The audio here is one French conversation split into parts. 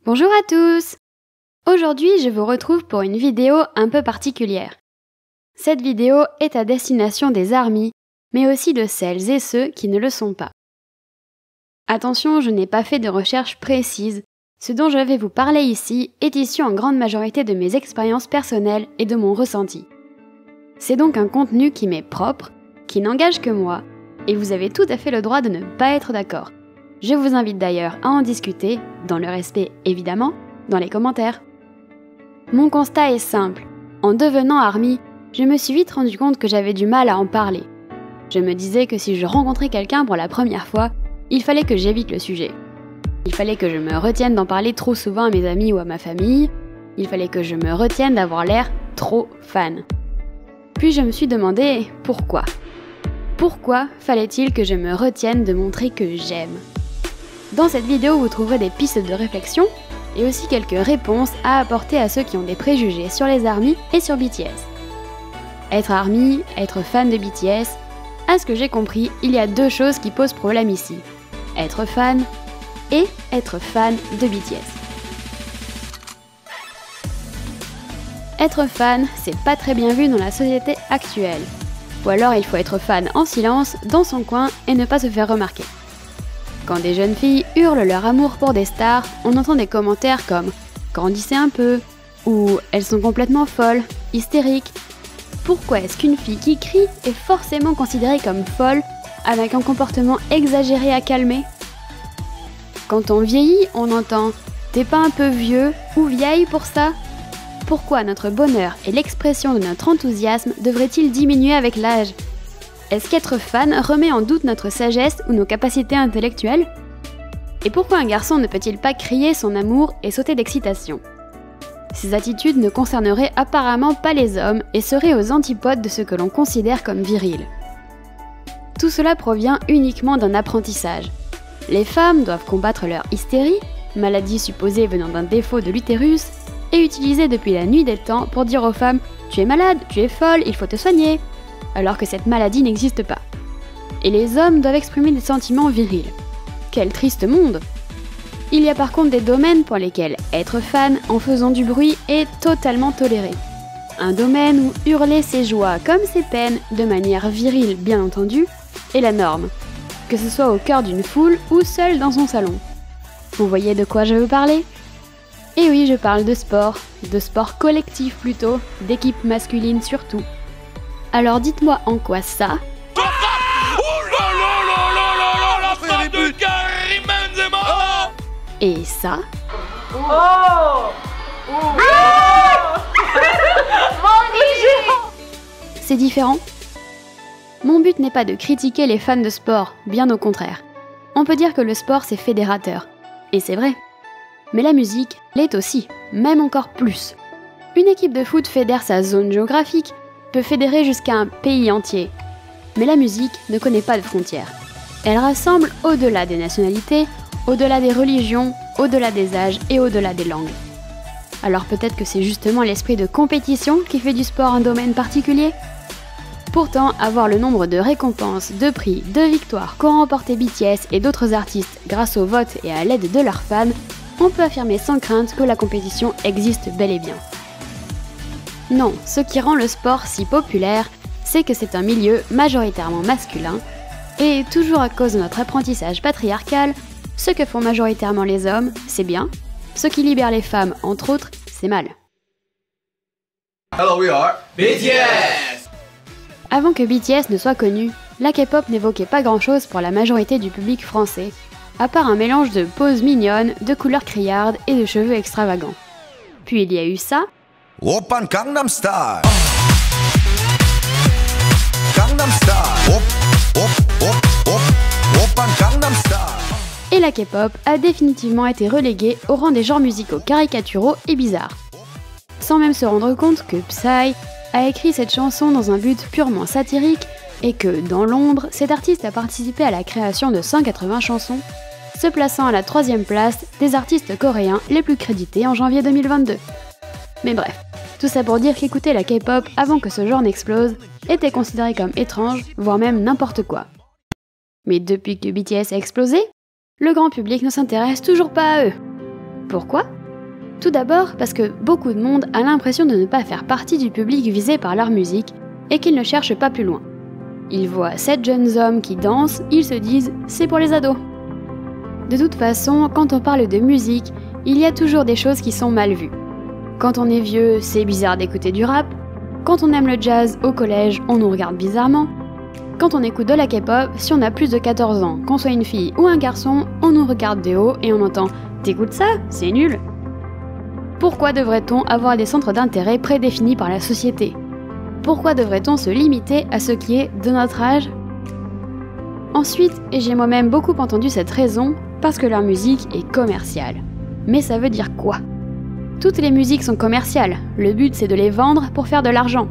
Bonjour à tous! Aujourd'hui, je vous retrouve pour une vidéo un peu particulière. Cette vidéo est à destination des ARMY, mais aussi de celles et ceux qui ne le sont pas. Attention, je n'ai pas fait de recherche précise. Ce dont je vais vous parler ici est issu en grande majorité de mes expériences personnelles et de mon ressenti. C'est donc un contenu qui m'est propre, qui n'engage que moi, et vous avez tout à fait le droit de ne pas être d'accord. Je vous invite d'ailleurs à en discuter, dans le respect évidemment, dans les commentaires. Mon constat est simple. En devenant ARMY, je me suis vite rendu compte que j'avais du mal à en parler. Je me disais que si je rencontrais quelqu'un pour la première fois, il fallait que j'évite le sujet. Il fallait que je me retienne d'en parler trop souvent à mes amis ou à ma famille. Il fallait que je me retienne d'avoir l'air trop fan. Puis je me suis demandé pourquoi. Pourquoi fallait-il que je me retienne de montrer que j'aime ? Dans cette vidéo, vous trouverez des pistes de réflexion et aussi quelques réponses à apporter à ceux qui ont des préjugés sur les ARMY et sur BTS. Être ARMY, être fan de BTS, à ce que j'ai compris, il y a deux choses qui posent problème ici. Être fan et être fan de BTS. Être fan, c'est pas très bien vu dans la société actuelle. Ou alors il faut être fan en silence, dans son coin, et ne pas se faire remarquer. Quand des jeunes filles hurlent leur amour pour des stars, on entend des commentaires comme « grandissez un peu » ou « elles sont complètement folles, hystériques ». Pourquoi est-ce qu'une fille qui crie est forcément considérée comme folle, avec un comportement exagéré à calmer ? Quand on vieillit, on entend « t'es pas un peu vieux ou vieille pour ça ?» Pourquoi notre bonheur et l'expression de notre enthousiasme devraient-ils diminuer avec l'âge ? Est-ce qu'être fan remet en doute notre sagesse ou nos capacités intellectuelles ? Et pourquoi un garçon ne peut-il pas crier son amour et sauter d'excitation ? Ces attitudes ne concerneraient apparemment pas les hommes et seraient aux antipodes de ce que l'on considère comme viril. Tout cela provient uniquement d'un apprentissage. Les femmes doivent combattre leur hystérie, maladie supposée venant d'un défaut de l'utérus, et utilisée depuis la nuit des temps pour dire aux femmes « tu es malade, tu es folle, il faut te soigner », alors que cette maladie n'existe pas. Et les hommes doivent exprimer des sentiments virils. Quel triste monde ! Il y a par contre des domaines pour lesquels être fan en faisant du bruit est totalement toléré. Un domaine où hurler ses joies comme ses peines, de manière virile bien entendu, est la norme, que ce soit au cœur d'une foule ou seul dans son salon. Vous voyez de quoi je veux parler ? Et oui, je parle de sport collectif plutôt, d'équipe masculine surtout. Alors dites-moi en quoi ça... Et ça... C'est différent. Mon but n'est pas de critiquer les fans de sport, bien au contraire. On peut dire que le sport c'est fédérateur. Et c'est vrai. Mais la musique l'est aussi, même encore plus. Une équipe de foot fédère sa zone géographique, peut fédérer jusqu'à un pays entier. Mais la musique ne connaît pas de frontières. Elle rassemble au-delà des nationalités, au-delà des religions, au-delà des âges et au-delà des langues. Alors peut-être que c'est justement l'esprit de compétition qui fait du sport un domaine particulier ? Pourtant, avoir le nombre de récompenses, de prix, de victoires qu'ont remporté BTS et d'autres artistes grâce au vote et à l'aide de leurs fans, on peut affirmer sans crainte que la compétition existe bel et bien. Non, ce qui rend le sport si populaire, c'est que c'est un milieu majoritairement masculin, et toujours à cause de notre apprentissage patriarcal, ce que font majoritairement les hommes, c'est bien, ce qui libère les femmes, entre autres, c'est mal. Hello, we are BTS! Avant que BTS ne soit connu, la K-pop n'évoquait pas grand-chose pour la majorité du public français, à part un mélange de poses mignonnes, de couleurs criardes et de cheveux extravagants. Puis il y a eu ça, Oppan Gangnam Style. Gangnam Style. Oppan Gangnam Style. et la K-pop a définitivement été reléguée au rang des genres musicaux caricaturaux et bizarres. Sans même se rendre compte que Psy a écrit cette chanson dans un but purement satirique et que, dans l'ombre, cet artiste a participé à la création de 180 chansons, se plaçant à la 3e place des artistes coréens les plus crédités en janvier 2022. Mais bref, tout ça pour dire qu'écouter la K-pop avant que ce genre n'explose était considéré comme étrange, voire même n'importe quoi. Mais depuis que BTS a explosé, le grand public ne s'intéresse toujours pas à eux. Pourquoi ? Tout d'abord parce que beaucoup de monde a l'impression de ne pas faire partie du public visé par leur musique et qu'ils ne cherchent pas plus loin. Ils voient 7 jeunes hommes qui dansent, ils se disent « c'est pour les ados ». De toute façon, quand on parle de musique, il y a toujours des choses qui sont mal vues. Quand on est vieux, c'est bizarre d'écouter du rap. Quand on aime le jazz au collège, on nous regarde bizarrement. Quand on écoute de la K-pop, si on a plus de 14 ans, qu'on soit une fille ou un garçon, on nous regarde de haut et on entend « t'écoutes ça ? C'est nul !» Pourquoi devrait-on avoir des centres d'intérêt prédéfinis par la société ? Pourquoi devrait-on se limiter à ce qui est de notre âge ? Ensuite, et j'ai moi-même beaucoup entendu cette raison, parce que leur musique est commerciale. Mais ça veut dire quoi ? Toutes les musiques sont commerciales, le but c'est de les vendre pour faire de l'argent.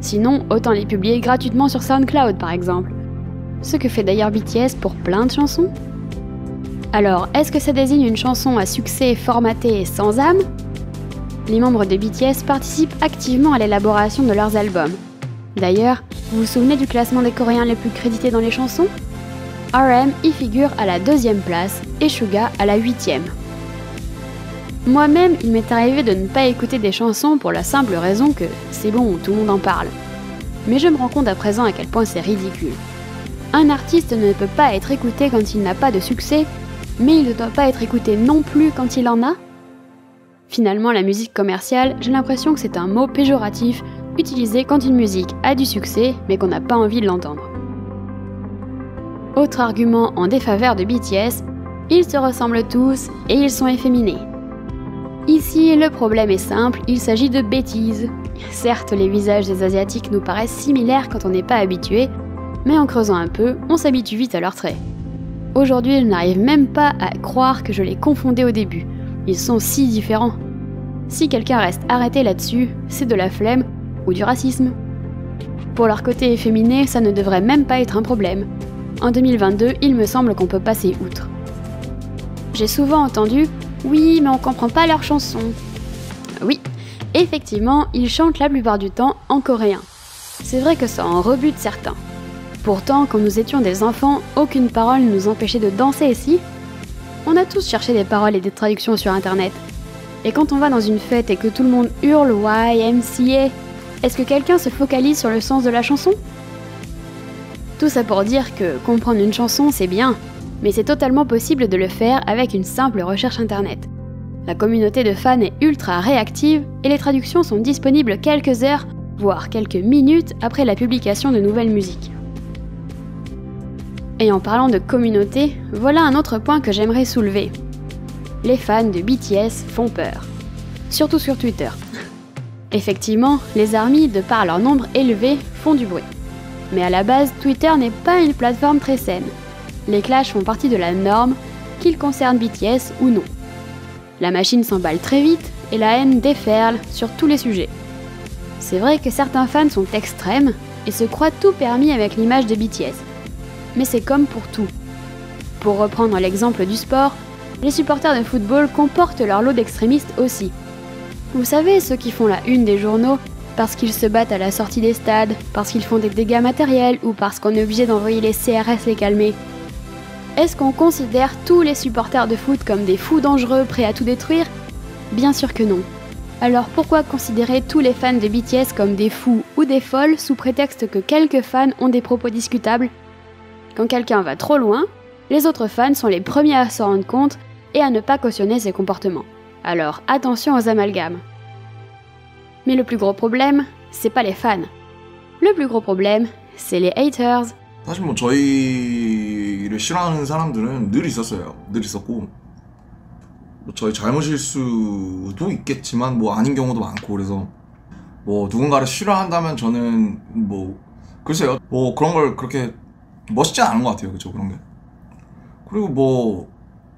Sinon, autant les publier gratuitement sur SoundCloud par exemple. Ce que fait d'ailleurs BTS pour plein de chansons. Alors, est-ce que ça désigne une chanson à succès formatée et sans âme ? Les membres de BTS participent activement à l'élaboration de leurs albums. D'ailleurs, vous vous souvenez du classement des Coréens les plus crédités dans les chansons ? RM y figure à la 2e place et Suga à la 8e. Moi-même, il m'est arrivé de ne pas écouter des chansons pour la simple raison que c'est bon, tout le monde en parle. Mais je me rends compte à présent à quel point c'est ridicule. Un artiste ne peut pas être écouté quand il n'a pas de succès, mais il ne doit pas être écouté non plus quand il en a. Finalement, la musique commerciale, j'ai l'impression que c'est un mot péjoratif utilisé quand une musique a du succès, mais qu'on n'a pas envie de l'entendre. Autre argument en défaveur de BTS, ils se ressemblent tous et ils sont efféminés. Ici, le problème est simple, il s'agit de bêtises. Certes, les visages des Asiatiques nous paraissent similaires quand on n'est pas habitué, mais en creusant un peu, on s'habitue vite à leurs traits. Aujourd'hui, je n'arrive même pas à croire que je les confondais au début. Ils sont si différents. Si quelqu'un reste arrêté là-dessus, c'est de la flemme ou du racisme. Pour leur côté efféminé, ça ne devrait même pas être un problème. En 2022, il me semble qu'on peut passer outre. J'ai souvent entendu « Oui, mais on comprend pas leurs chansons ». Oui, effectivement, ils chantent la plupart du temps en coréen. C'est vrai que ça en rebute certains. Pourtant, quand nous étions des enfants, aucune parole ne nous empêchait de danser ici. On a tous cherché des paroles et des traductions sur internet. Et quand on va dans une fête et que tout le monde hurle YMCA, est-ce que quelqu'un se focalise sur le sens de la chanson ? Tout ça pour dire que comprendre une chanson, c'est bien, mais c'est totalement possible de le faire avec une simple recherche internet. La communauté de fans est ultra réactive et les traductions sont disponibles quelques heures, voire quelques minutes après la publication de nouvelles musiques. Et en parlant de communauté, voilà un autre point que j'aimerais soulever. Les fans de BTS font peur. Surtout sur Twitter. Effectivement, les ARMY, de par leur nombre élevé, font du bruit. Mais à la base, Twitter n'est pas une plateforme très saine. Les clashs font partie de la norme, qu'ils concernent BTS ou non. La machine s'emballe très vite et la haine déferle sur tous les sujets. C'est vrai que certains fans sont extrêmes et se croient tout permis avec l'image de BTS. Mais c'est comme pour tout. Pour reprendre l'exemple du sport, les supporters de football comportent leur lot d'extrémistes aussi. Vous savez, ceux qui font la une des journaux parce qu'ils se battent à la sortie des stades, parce qu'ils font des dégâts matériels ou parce qu'on est obligé d'envoyer les CRS les calmer. Est-ce qu'on considère tous les supporters de foot comme des fous dangereux prêts à tout détruire ? Bien sûr que non. Alors pourquoi considérer tous les fans de BTS comme des fous ou des folles sous prétexte que quelques fans ont des propos discutables ? Quand quelqu'un va trop loin, les autres fans sont les premiers à s'en rendre compte et à ne pas cautionner ses comportements. Alors attention aux amalgames. Mais le plus gros problème, c'est pas les fans. Le plus gros problème, c'est les haters. 사실 뭐 저희를 싫어하는 사람들은 늘 있었어요. 늘 있었고 뭐 저희 잘못일 수도 있겠지만 뭐 아닌 경우도 많고 그래서 뭐 누군가를 싫어한다면 저는 뭐 글쎄요 뭐 그런 걸 그렇게 멋있지 않은 것 같아요. 그쵸 그런 게. 그리고 뭐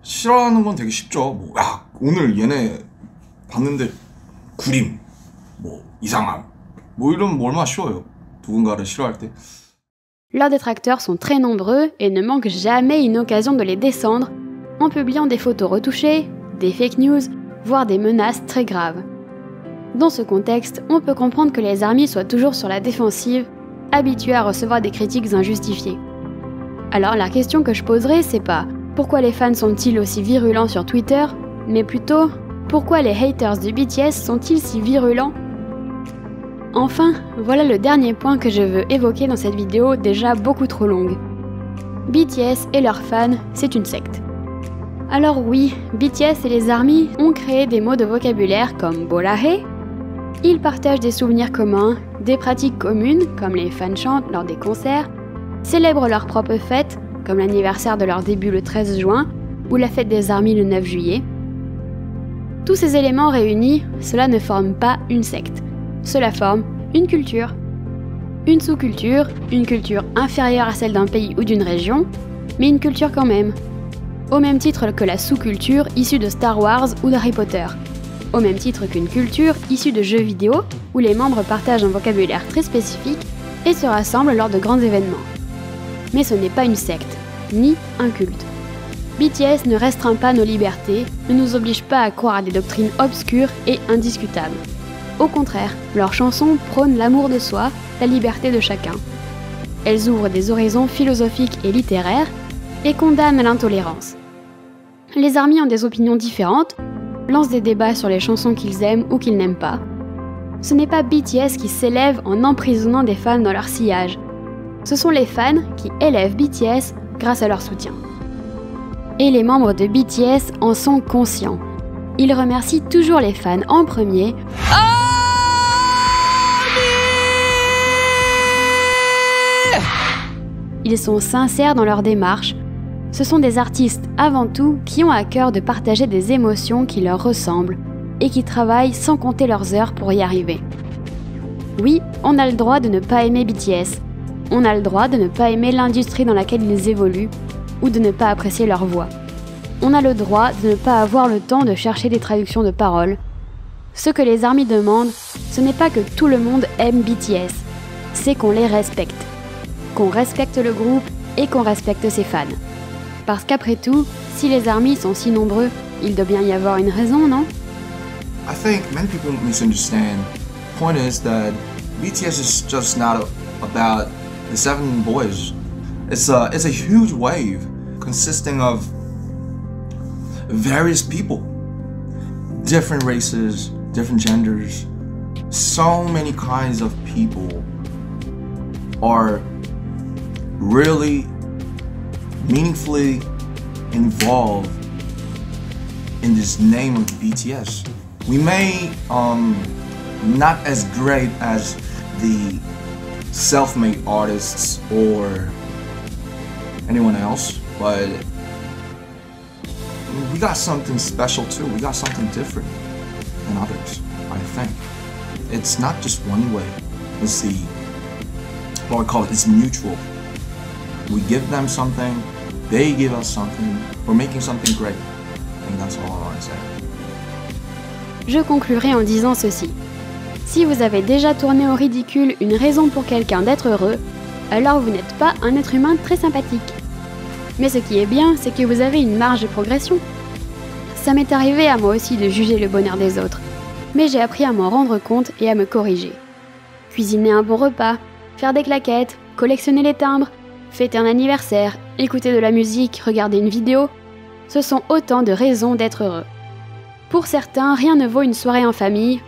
싫어하는 건 되게 쉽죠. 뭐 야 오늘 얘네 봤는데 구림 뭐 이상함 뭐 이러면 뭐 얼마나 쉬워요. 누군가를 싫어할 때. Leurs détracteurs sont très nombreux et ne manquent jamais une occasion de les descendre en publiant des photos retouchées, des fake news, voire des menaces très graves. Dans ce contexte, on peut comprendre que les ARMY soient toujours sur la défensive, habitués à recevoir des critiques injustifiées. Alors la question que je poserai, c'est pas pourquoi les fans sont-ils aussi virulents sur Twitter, mais plutôt, pourquoi les haters de BTS sont-ils si virulents? Enfin, voilà le dernier point que je veux évoquer dans cette vidéo déjà beaucoup trop longue. BTS et leurs fans, c'est une secte. Alors oui, BTS et les ARMY ont créé des mots de vocabulaire comme Bolahe. Ils partagent des souvenirs communs, des pratiques communes comme les fans chantent lors des concerts, célèbrent leurs propres fêtes comme l'anniversaire de leur début le 13 juin ou la fête des ARMY le 9 juillet. Tous ces éléments réunis, cela ne forme pas une secte. Cela forme une culture. Une sous-culture, une culture inférieure à celle d'un pays ou d'une région, mais une culture quand même. Au même titre que la sous-culture issue de Star Wars ou d'Harry Potter. Au même titre qu'une culture issue de jeux vidéo, où les membres partagent un vocabulaire très spécifique et se rassemblent lors de grands événements. Mais ce n'est pas une secte, ni un culte. BTS ne restreint pas nos libertés, ne nous oblige pas à croire à des doctrines obscures et indiscutables. Au contraire, leurs chansons prônent l'amour de soi, la liberté de chacun. Elles ouvrent des horizons philosophiques et littéraires et condamnent l'intolérance. Les ARMY ont des opinions différentes, lancent des débats sur les chansons qu'ils aiment ou qu'ils n'aiment pas. Ce n'est pas BTS qui s'élève en emprisonnant des fans dans leur sillage. Ce sont les fans qui élèvent BTS grâce à leur soutien. Et les membres de BTS en sont conscients. Ils remercient toujours les fans en premier. Ils sont sincères dans leur démarche. Ce sont des artistes avant tout qui ont à cœur de partager des émotions qui leur ressemblent et qui travaillent sans compter leurs heures pour y arriver. Oui, on a le droit de ne pas aimer BTS. On a le droit de ne pas aimer l'industrie dans laquelle ils évoluent ou de ne pas apprécier leur voix. On a le droit de ne pas avoir le temps de chercher des traductions de paroles. Ce que les ARMY demandent, ce n'est pas que tout le monde aime BTS, c'est qu'on les respecte. Qu'on respecte le groupe et qu'on respecte ses fans. Parce qu'après tout, si les ARMY sont si nombreux, il doit bien y avoir une raison, non? I think many people misunderstand. Point is that BTS is just not about the 7 boys. It's a huge wave consisting of various people, different races, different genders. So many kinds of people are really meaningfully involved in this name of BTS. We may not as great as the self-made artists or anyone else, but we got something special too. We got something different than others, I think. It's not just one way. It's what I call it, it's mutual. We give them something, they give us something, we're making something great. I think that's all I want to say. Je conclurai en disant ceci. Si vous avez déjà tourné au ridicule une raison pour quelqu'un d'être heureux, alors vous n'êtes pas un être humain très sympathique. Mais ce qui est bien, c'est que vous avez une marge de progression. Ça m'est arrivé à moi aussi de juger le bonheur des autres, mais j'ai appris à m'en rendre compte et à me corriger. Cuisiner un bon repas, faire des claquettes, collectionner les timbres, fêter un anniversaire, écouter de la musique, regarder une vidéo, ce sont autant de raisons d'être heureux. Pour certains, rien ne vaut une soirée en famille,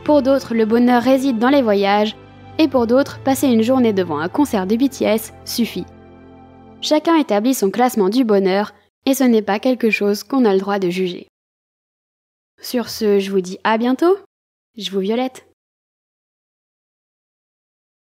pour d'autres, le bonheur réside dans les voyages, et pour d'autres, passer une journée devant un concert de BTS suffit. Chacun établit son classement du bonheur, et ce n'est pas quelque chose qu'on a le droit de juger. Sur ce, je vous dis à bientôt, je vous violette.